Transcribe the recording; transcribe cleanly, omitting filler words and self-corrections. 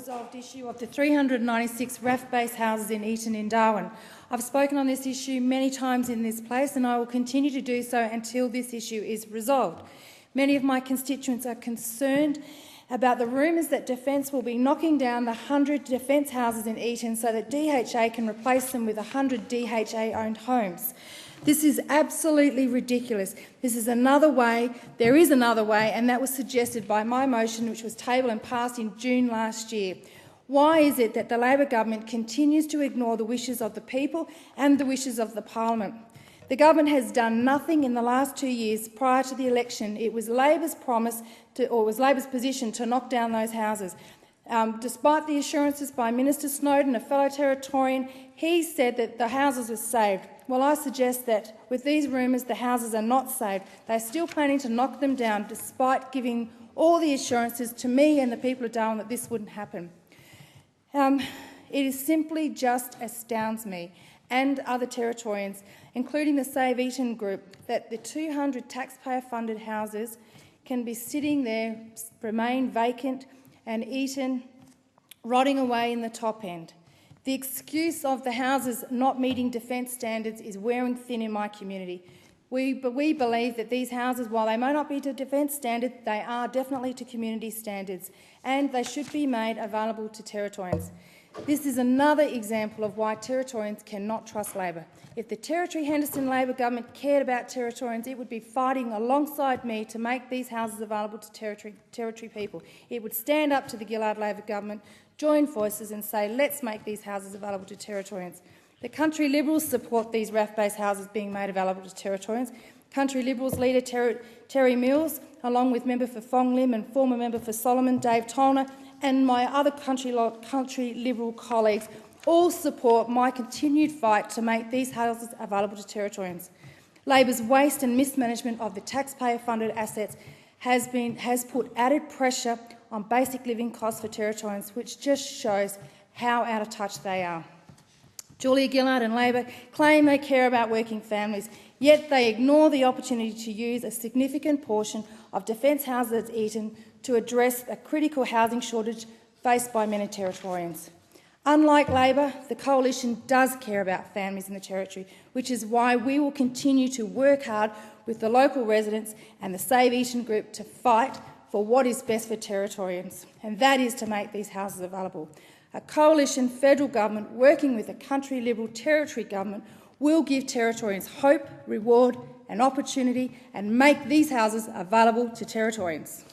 unresolved issue of the 396 RAAF Base Houses in Eaton in Darwin. I've spoken on this issue many times in this place and I will continue to do so until this issue is resolved. Many of my constituents are concerned about the rumours that Defence will be knocking down the 100 Defence houses in Eaton so that DHA can replace them with 100 DHA-owned homes. This is absolutely ridiculous. This is another way, there is another way, and that was suggested by my motion, which was tabled and passed in June last year. Why is it that the Labor government continues to ignore the wishes of the people and the wishes of the Parliament? The government has done nothing in the last 2 years prior to the election. It was Labor's promise or it was Labor's position to knock down those houses. Despite the assurances by Minister Snowden, a fellow Territorian, he said that the houses were saved. Well, I suggest that with these rumours, the houses are not saved. They're still planning to knock them down, despite giving all the assurances to me and the people of Darwin that this wouldn't happen. It simply just astounds me and other Territorians, including the Save Eaton group, that the 200 taxpayer-funded houses can be sitting there, remain vacant, and Eaton rotting away in the top end. The excuse of the houses not meeting Defence standards is wearing thin in my community. We believe that these houses, while they may not be to Defence standards, they are definitely to community standards, and they should be made available to Territorians. This is another example of why Territorians cannot trust Labor. If the Territory Henderson Labor government cared about Territorians, it would be fighting alongside me to make these houses available to Territory people. It would stand up to the Gillard Labor government, join forces and say, let's make these houses available to Territorians. The Country Liberals support these RAAF Base houses being made available to Territorians. Country Liberals leader Terry Mills, along with member for Fong Lim and former member for Solomon, Dave Tolner, and my other Country Liberal colleagues all support my continued fight to make these houses available to Territorians. Labor's waste and mismanagement of the taxpayer-funded assets has put added pressure on basic living costs for Territorians, which just shows how out of touch they are. Julia Gillard and Labor claim they care about working families, yet they ignore the opportunity to use a significant portion of Defence houses at Eaton to address a critical housing shortage faced by many Territorians. Unlike Labor, the Coalition does care about families in the Territory, which is why we will continue to work hard with the local residents and the Save Eaton group to fight for what is best for Territorians, and that is to make these houses available. A coalition federal government working with a Country Liberal Territory government will give Territorians hope, reward and opportunity and make these houses available to Territorians.